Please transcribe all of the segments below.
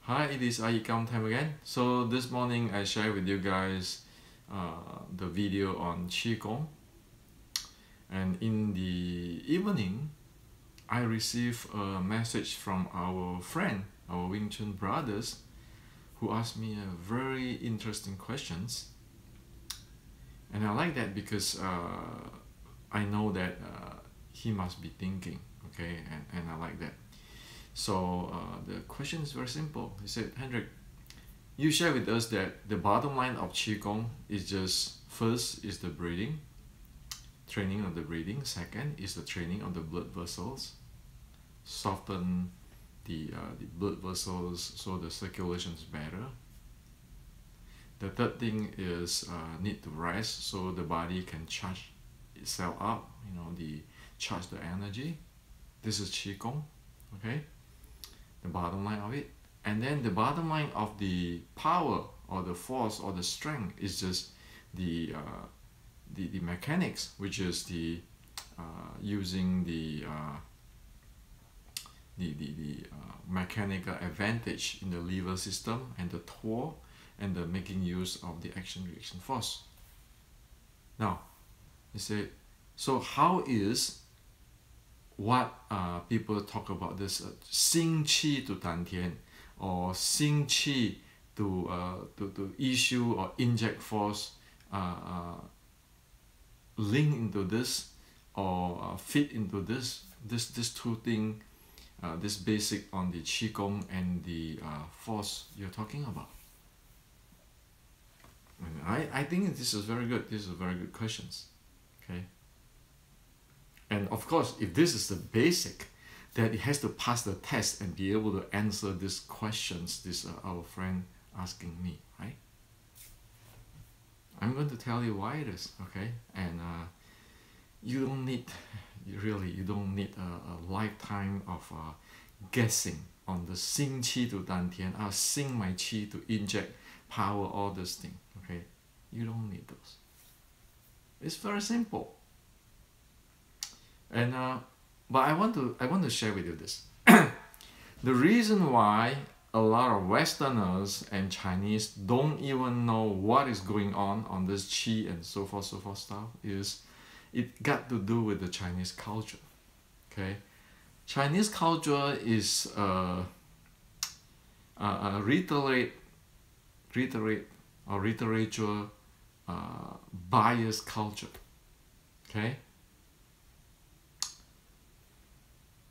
Hi, it is iYikKam time again. So this morning I share with you guys the video on Qigong, and in the evening I received a message from our friend, our Wing Chun brothers, who asked me a very interesting questions, and I like that because I know that he must be thinking, okay, and I like that. So the question is very simple. He said, Hendrik, you share with us that the bottom line of Qigong is just first is the breathing, training of the breathing. Second is the training of the blood vessels, soften the blood vessels so the circulation is better. The third thing is need to rest so the body can charge itself up, charge the energy. This is Qigong, okay? The bottom line of it. And then the bottom line of the power or the force or the strength is just the mechanics, which is the using the mechanical advantage in the lever system and the torque and the making use of the action reaction force. Now, you say, so how is what people talk about this Xing Qi to Dantian, or Xing Qi to issue or inject force, link into this or fit into this two thing, this basic on the Qigong and the force you're talking about. And I think this is very good. This is very good questions. Okay. And of course, if this is the basic, then it has to pass the test and be able to answer these questions. This our friend asking me, right? I'm going to tell you why it is, okay? And you don't need, you don't need a lifetime of guessing on the Xing Qi to Dantian, Xing my Qi to inject power, all this thing, okay? You don't need those. It's very simple. And but I want to share with you this. The reason why a lot of Westerners and Chinese don't even know what is going on this Qi and so forth stuff is it got to do with the Chinese culture. Okay, Chinese culture is a literature biased culture. Okay.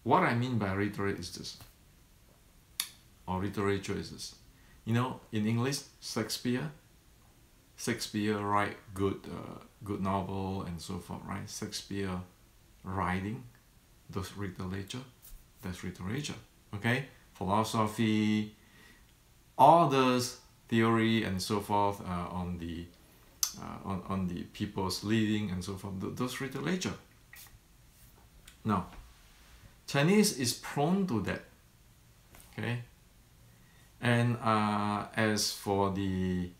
What I mean by literature is this, or literature is this. In English, Shakespeare write good novel and so forth, right? Shakespeare writing, those literature, that's literature, okay? Philosophy, all those theory and so forth on the people's living and so forth, those literature. Now, Chinese is prone to that, okay? And as for the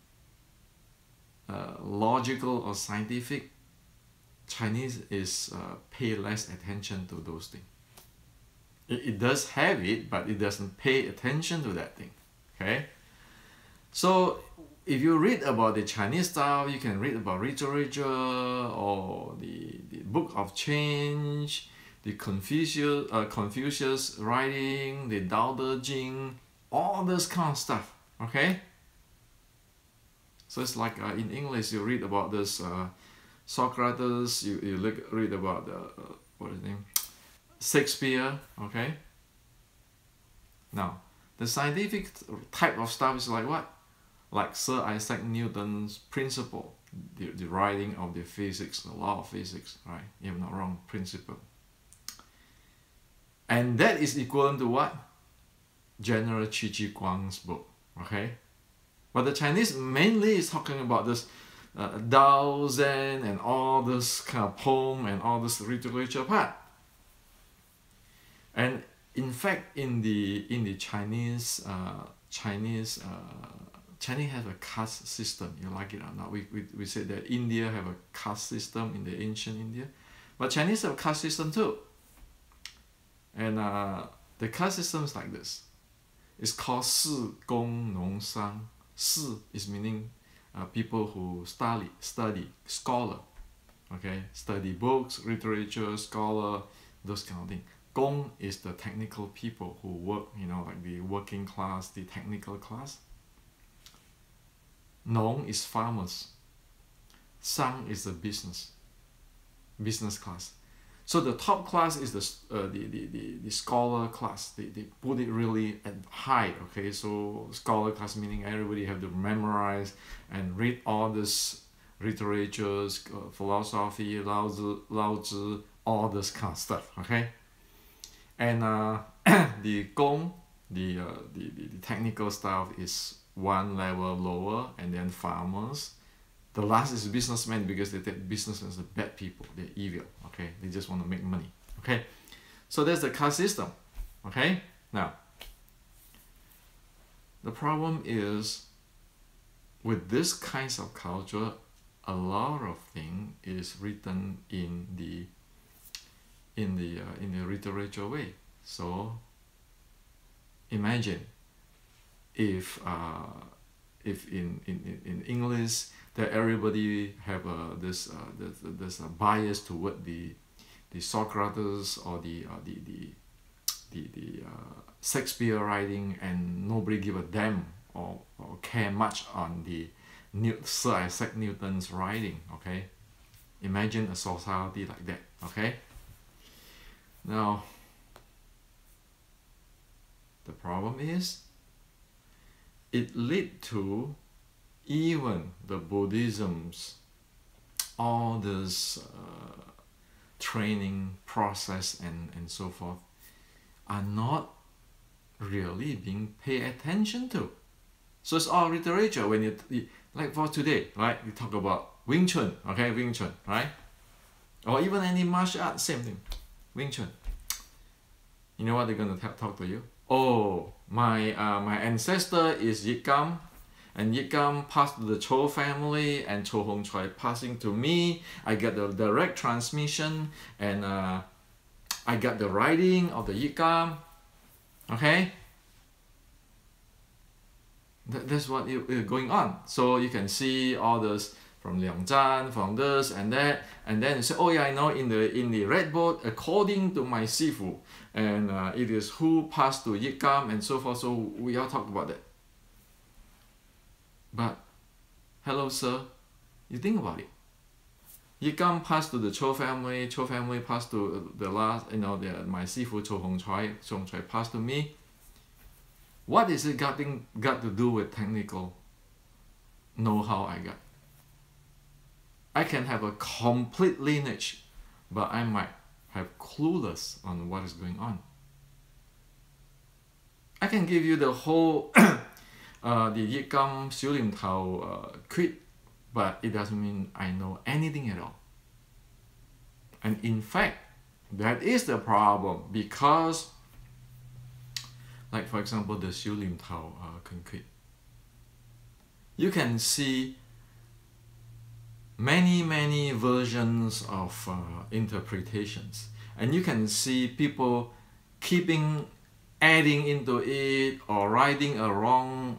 logical or scientific, Chinese is pay less attention to those things. It does have it, but it doesn't pay attention to that thing, okay? So if you read about the Chinese stuff, you can read about literature or the Book of Change, the Confucius writing, the Tao Te Ching, all this kind of stuff, okay? So it's like in English, you read about this Socrates, you read about what is his name? Shakespeare, okay? Now, the scientific type of stuff is like what? Like Sir Isaac Newton's principle, the writing of the physics, the law of physics, right? If I'm not wrong, principle. And that is equivalent to what? General Qi Guang's book, okay? But the Chinese mainly is talking about this Dao Zen and all this kind of poem and all this literature part. And in fact, in the Chinese have a caste system. You like it or not? We said that India have a caste system in the ancient India, but Chinese have a caste system too. And the caste system is like this. It's called 士工农商. 士 is meaning people who study, scholar. Okay, study books, literature, scholar, those kind of things. 工 is the technical people who work, like the working class, the technical class. 农 is farmers. 商 is the business class. So the top class is the scholar class. They put it really at high. Okay, so scholar class meaning everybody have to memorize and read all this literatures, philosophy, Lao Tzu, all this kind of stuff. Okay, and the gong, the technical stuff is one level lower, and then farmers. The last is businessmen, because they take business as the bad people. They're evil. Okay, they just want to make money. Okay, so that's the caste system. Okay, now the problem is with this kinds of culture, a lot of thing is written in the literature way. So imagine if in English that everybody have this bias toward the Socrates or the Shakespeare writing, and nobody give a damn or care much on the Sir Isaac Newton's writing. Okay, imagine a society like that. Okay, now the problem is it lead to even the Buddhism's all this training process and so forth are not really being paid attention to. So it's all literature. When you like for today, right? You talk about Wing Chun, okay, Wing Chun, right? Or even any martial art, same thing, Wing Chun. You know what they're gonna talk to you? Oh, my ancestor is iYikKam, and iYikKam passed to the Cho family, and Cho Hong Choi passing to me. I get the direct transmission, and I got the writing of the iYikKam. Okay, that's what is going on. So you can see all this from Liang Zhan, from this and that, and then you say, oh yeah, I know in the red book, according to my Sifu, and it is who passed to iYikKam and so forth. So we all talk about that. But hello, sir, you think about it. iYikKam passed to the Cho family passed to the last, my Sifu Cho Hong Choi passed to me. What is it got to do with technical know-how I got? I can have a complete lineage, but I might have clueless on what is going on. I can give you the whole the iYikKam Xiu Lim Tao creed, but it doesn't mean I know anything at all. And in fact, that is the problem, because like for example the Xiu Lim Tao creed, you can see many versions of interpretations, and you can see people keeping adding into it, or writing a wrong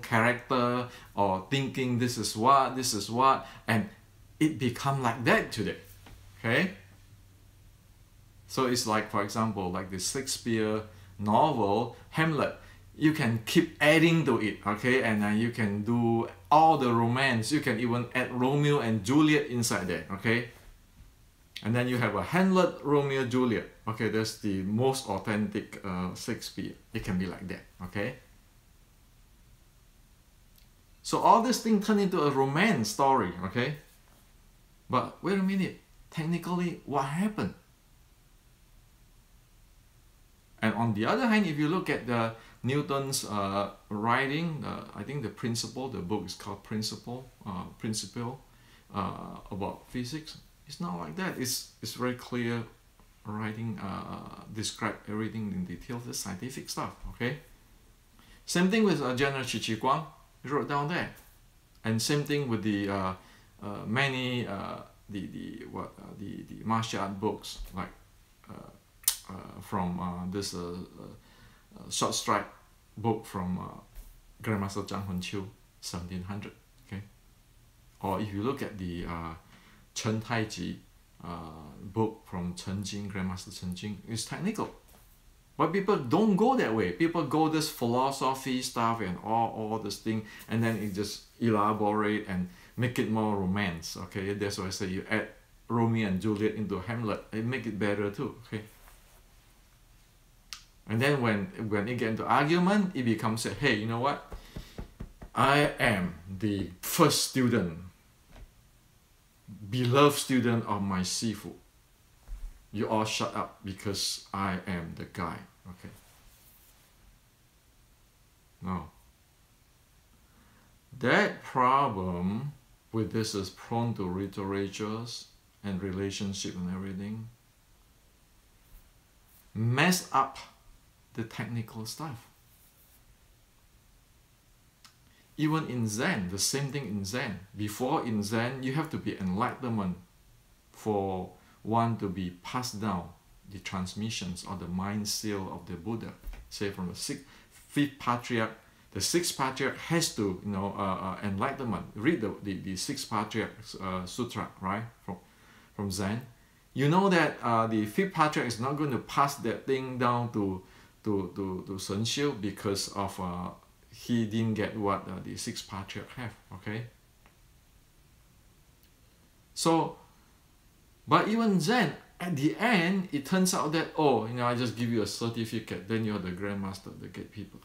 character, or thinking this is what, and it become like that today. Okay, so it's like, for example, like the Shakespeare novel Hamlet. You can keep adding to it, okay, and you can do all the romance. You can even add Romeo and Juliet inside there, okay, and then you have a Hamlet, Romeo, Juliet. Okay, that's the most authentic Shakespeare. It can be like that, okay. So all this thing turned into a romance story, okay. But wait a minute, technically, what happened? And on the other hand, if you look at the Newton's writing, I think the book is called Principle about physics. It's not like that. It's very clear writing, describe everything in detail, the scientific stuff. Okay. Same thing with General Qi Guang. He wrote down there, and same thing with the many the martial art books, like from this short strike book from Grandmaster Zhang Hunqiu, 1700. Okay, or if you look at the Chen Taiji book from Chen Jing, Grandmaster Chen Jing, it's technical. But people don't go that way. People go this philosophy stuff and all this thing, and then it just elaborate and make it more romance. Okay, that's why I say you add Romeo and Juliet into Hamlet, it make it better too. Okay. And then when it get into argument, it becomes hey, you know what? I am the first student, beloved student of my Sifu. You all shut up because I am the guy. Okay. No. That problem with this is prone to literatures and relationship and everything. Mess up the technical stuff. Even in Zen, the same thing in Zen. Before in Zen, you have to be enlightenment for one to be passed down the transmissions or the mind seal of the Buddha. Say from the fifth patriarch, the sixth patriarch has to, enlightenment. Read the sixth patriarch sutra, right, from Zen. You know that the fifth patriarch is not going to pass that thing down to Sun Xiu because of he didn't get what the sixth patriarch have. Okay. So, but even Zen, at the end, it turns out that, I just give you a certificate, then you're the grandmaster, the gatekeeper.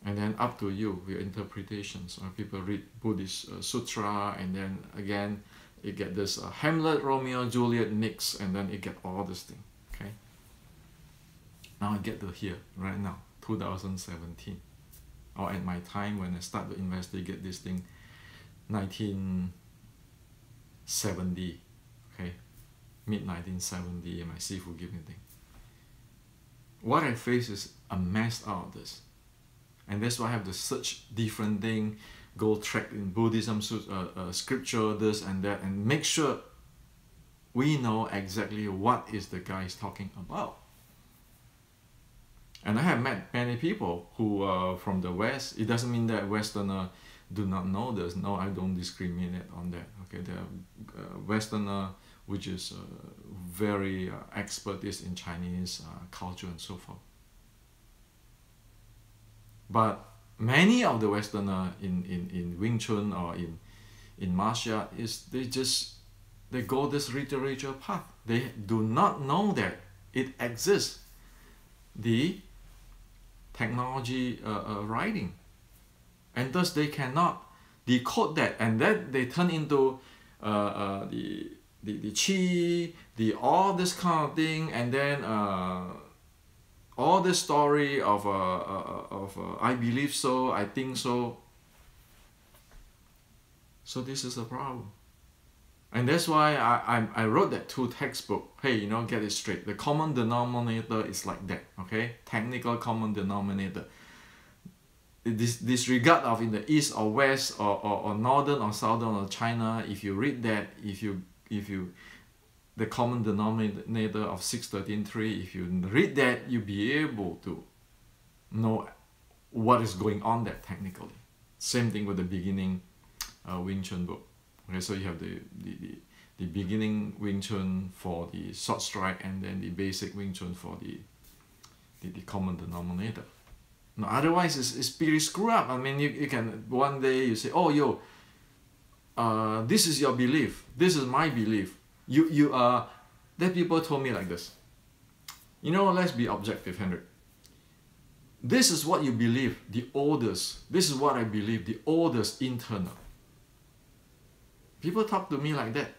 And then up to you, your interpretations. People read Buddhist sutra, and then again, you get this Hamlet, Romeo, Juliet mix, and then you get all this thing. Okay. Now I get to here, right now, 2017. Or at my time when I start to investigate this thing, 1970. Okay, mid-1970, my Sifu giving thing. What I face is a mess out of this. And that's why I have to search different things, go track in Buddhism, scripture, this and that, and make sure we know exactly what is the guy is talking about. And I have met many people who are from the West. It doesn't mean that Westerner do not know this. No, I don't discriminate on that. Okay, there are Westerner which is very expertise in Chinese culture and so forth. But many of the Westerner in Wing Chun or in martial art they go this literature path. They do not know that it exists. The technology writing, and thus they cannot decode that, and then they turn into the qi, all this kind of thing, and then all this story of I believe so, I think so. So this is a problem. And that's why I wrote that 2 textbook. Hey, get it straight. The common denominator is like that, okay? Technical common denominator. Disregard of in the east or west or northern or southern or China. If you read that, if you the common denominator of 613.3, if you read that, you'll be able to know what is going on there technically. Same thing with the beginning Wing Chun book. Okay, so you have the beginning Wing Chun for the short strike, and then the basic Wing Chun for the common denominator. Now, otherwise it's pretty screwed up. I mean, you can one day you say, this is your belief, this is my belief. That people told me like this. Let's be objective, Henrik. This is what you believe, the oldest. This is what I believe, the oldest internal. People talk to me like that.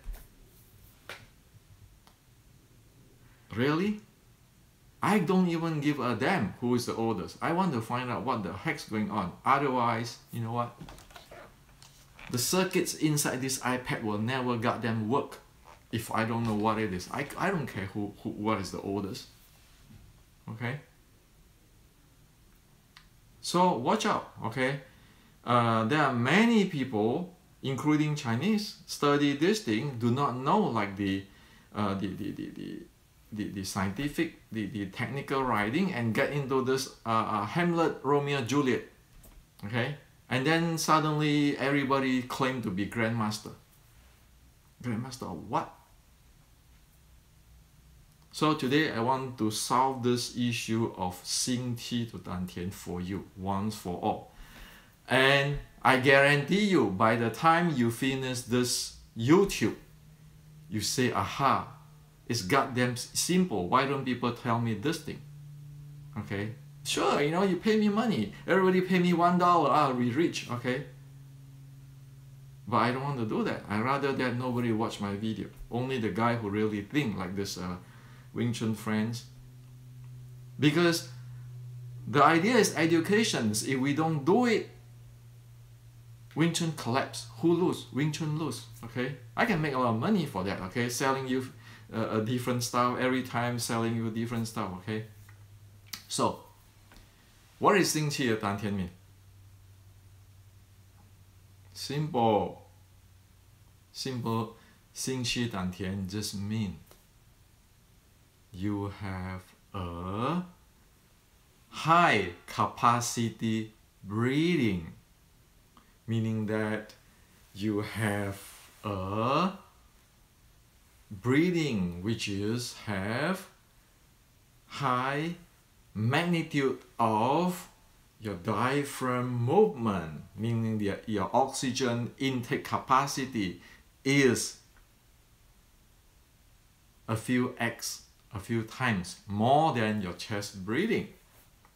Really? I don't even give a damn who is the oldest. I want to find out what the heck's going on. Otherwise, you know what? The circuits inside this iPad will never goddamn work if I don't know what it is. I don't care what is the oldest. Okay? So watch out, okay? There are many people, including Chinese, study this thing, do not know like the the scientific, the technical writing and get into this Hamlet, Romeo, Juliet, okay? And then suddenly everybody claimed to be grandmaster. Grandmaster of what? So today I want to solve this issue of 心气 to 丹田 for you once for all. And I guarantee you, by the time you finish this YouTube, you say, aha, it's goddamn simple. Why don't people tell me this thing? Okay? Sure, you know, you pay me money. Everybody pay me $1. I'll be rich, okay? But I don't want to do that. I rather that nobody watch my video. Only the guy who really think like this Wing Chun friends. Because the idea is education. If we don't do it, Wing Chun collapse. Who lose? Wing Chun lose. Okay? I can make a lot of money for that. Okay? Selling you a different style every time, selling you a different style. Okay? So, what is 心气 丹田 mean? Simple. Simple. 心气 丹田 just mean you have a high capacity breathing, meaning that you have a breathing which is have high magnitude of your diaphragm movement, meaning your oxygen intake capacity is a few times more than your chest breathing.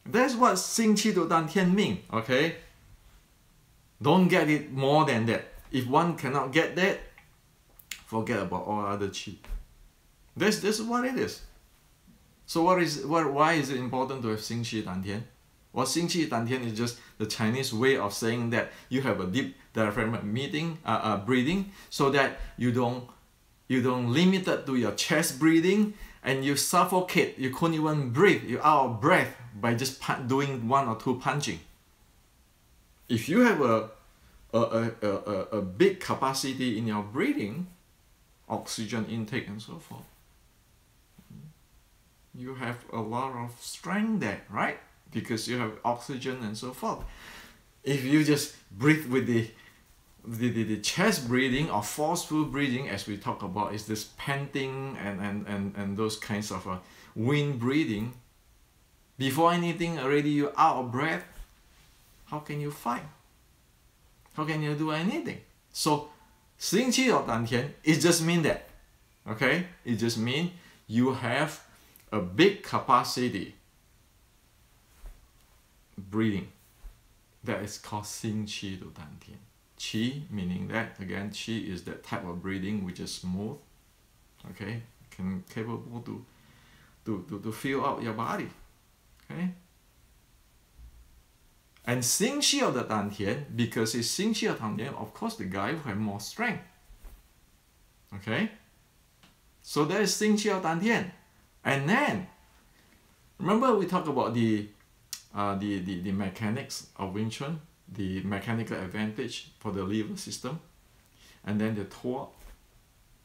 That's what 心气 to 丹田 mean, okay? Don't get it more than that. If one cannot get that, forget about all other chi. This is what it is. So why is it important to have 心气 丹田? Well, 心气 丹田 is just the Chinese way of saying that you have a deep diaphragmatic breathing, so that you don't limit it to your chest breathing and you suffocate. You couldn't even breathe. You're out of breath by just doing 1 or 2 punching. If you have a big capacity in your breathing, oxygen intake and so forth, you have a lot of strength there, right? Because you have oxygen and so forth. If you just breathe with the chest breathing or forceful breathing, as we talk about, is this panting and those kinds of wind breathing, before anything already you're out of breath, how can you fight? How can you do anything? So 心气 or 丹田, it just mean that, okay? It just mean you have a big capacity breathing. That is called 心气 to 丹田. Qi, meaning that, again, qi is that type of breathing which is smooth, okay? Capable to fill out your body, okay? And 心气 of the 丹田, because it's 心气 of 丹田, of course the guy will have more strength, okay? So that is 心气 of 丹田. And then, remember we talked about the mechanics of Wing Chun, the mechanical advantage for the lever system, and then the torque,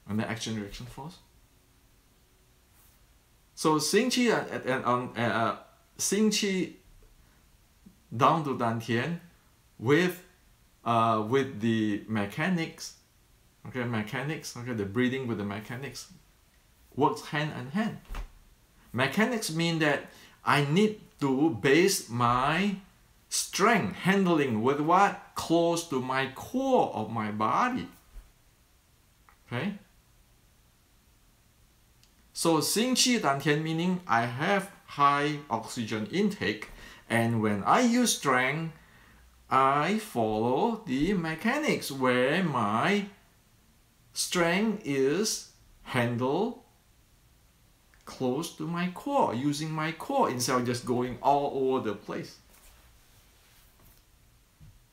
and the action reaction force. So 心气 心气 down to 丹田 with the mechanics, okay, the breathing with the mechanics works hand in hand. Mechanics mean that I need to base my strength handling with what? Close to my core of my body. Okay? So 心气 丹田 meaning I have high oxygen intake, and when I use strength, I follow the mechanics where my strength is handled close to my core, using my core instead of just going all over the place.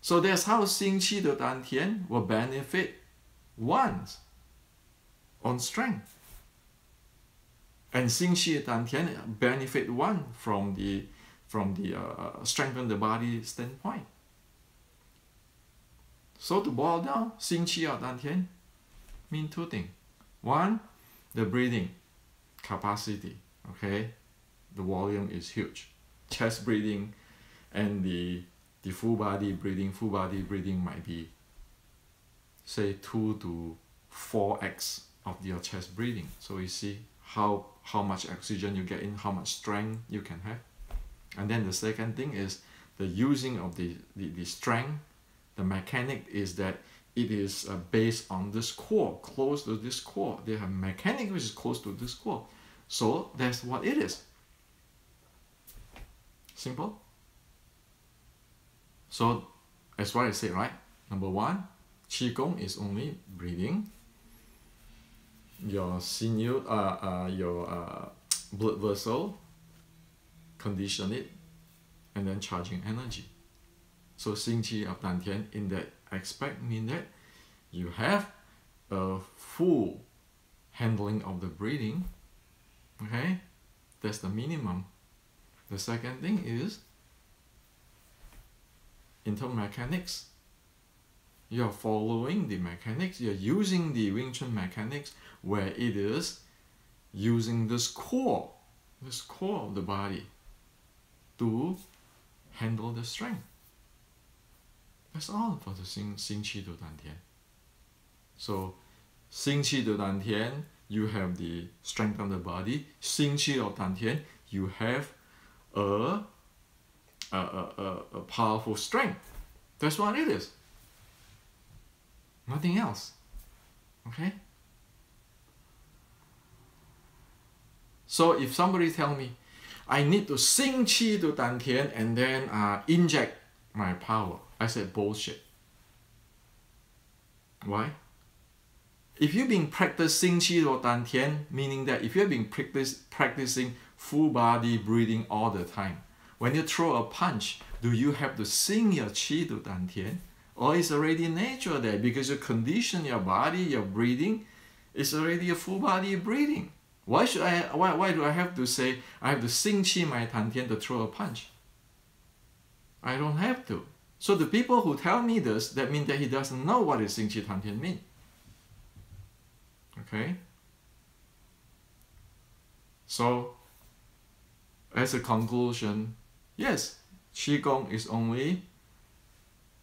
So that's how 心气 to 丹田 will benefit one's on strength. And 心气 丹田 benefit one from the strengthen the body standpoint. So to boil down, 心气 or 丹田 mean 2 things. One, the breathing. capacity, okay? The volume is huge. Chest breathing and the full body breathing might be, say, 2 to 4x of your chest breathing. So you see how much oxygen you get in, how much strength you can have. And then the second thing is the using of the strength. The mechanic is that it is based on this core, close to this core. They have mechanic which is close to this core. So that's what it is. Simple. So that's what I said, right? Number one, Qigong is only breathing. Your sinew, your blood vessel, condition it, and then charging energy. So Xing Qi of Dantian in that aspect mean that you have a full handling of the breathing. Okay, that's the minimum. The second thing is internal mechanics. You are following the mechanics. You are using the Wing Chun mechanics where it is using this core of the body to handle the strength. That's all for the Xing Qi to Dantian. So Xing Qi to Dantian, you have the strength of the body. Xing Qi of Dantian, you have a powerful strength. That's what it is. Nothing else. Okay? So if somebody tell me, I need to Xing Qi to Dantian and then inject my power, I said bullshit. Why? If you've been practicing Qi to Dantian, meaning that if you've been practicing full body breathing all the time, when you throw a punch, do you have to sing your Qi to Dantian? Or is already natural there because you condition your body, your breathing, it's already a full body breathing. Why do I have to say I have to Xing Qi my Dantian to throw a punch? I don't have to. So the people who tell me this, that means that he doesn't know what is Xing Qi Dantian mean. Okay? So, as a conclusion, yes, Qigong is only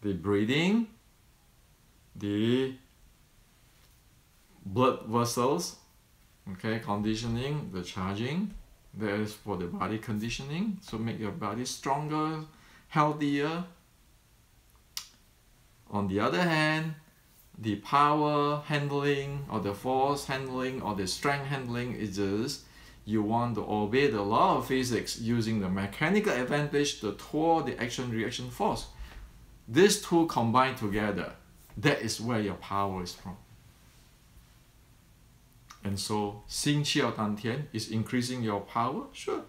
the breathing, the blood vessels, okay, conditioning, the charging. That is for the body conditioning. So make your body stronger, healthier. On the other hand, the power handling or the force handling or the strength handling is just you want to obey the law of physics using the mechanical advantage to thwart the action-reaction force. These two combined together, that is where your power is from. And so, Xing Qi or Dantian is increasing your power? Sure.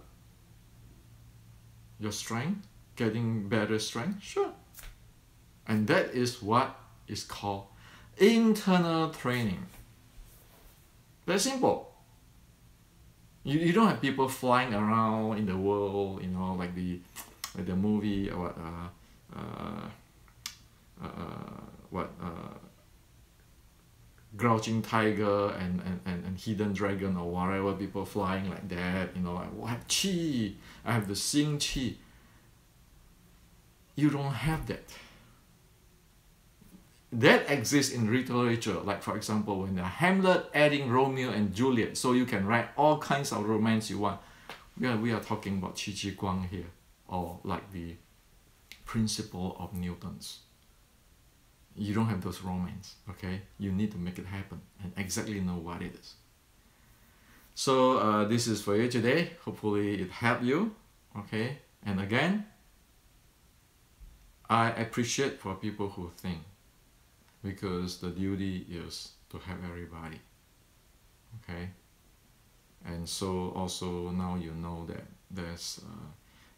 Your strength? Getting better strength? Sure. And that is what is called internal training. Very simple. You don't have people flying around in the world, you know, like the movie or Crouching Tiger and Hidden Dragon or whatever, people flying like that, you know, I have Qi, I have the Xing Qi. You don't have that. That exists in literature, like for example, when the Hamlet adding Romeo and Juliet, so you can write all kinds of romance you want. We are talking about Qi Qi Guang here, or like the principle of Newton's. You don't have those romance, okay? You need to make it happen and exactly know what it is. So this is for you today. Hopefully it helped you, okay? And again, I appreciate for people who think, because the duty is to help everybody, okay? And so also now you know that there's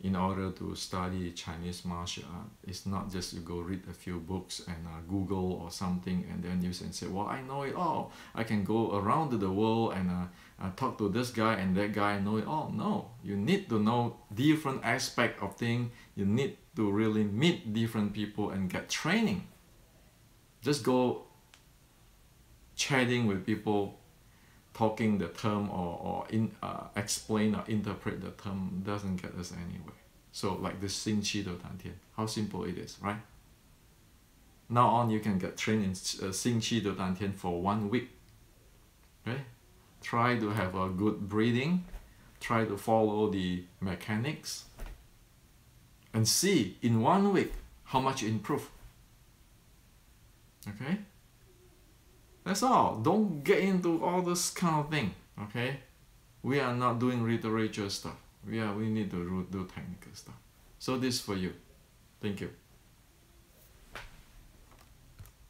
in order to study Chinese martial art, it's not just you go read a few books and Google or something and then you say, well, I know it all. I can go around the world and talk to this guy and that guy, know it all. No, you need to know different aspects of things. You need to really meet different people and get training. Just go chatting with people talking the term or explain or interpret the term doesn't get us anywhere. So like this 星期的丹田, how simple it is, right? Now on you can get trained in 星期的丹田 for 1 week. Okay? Try to have a good breathing, try to follow the mechanics, and see in 1 week how much you improve. Okay? That's all. Don't get into all this kind of thing. Okay? We are not doing literature stuff. We need to do technical stuff. So this is for you. Thank you.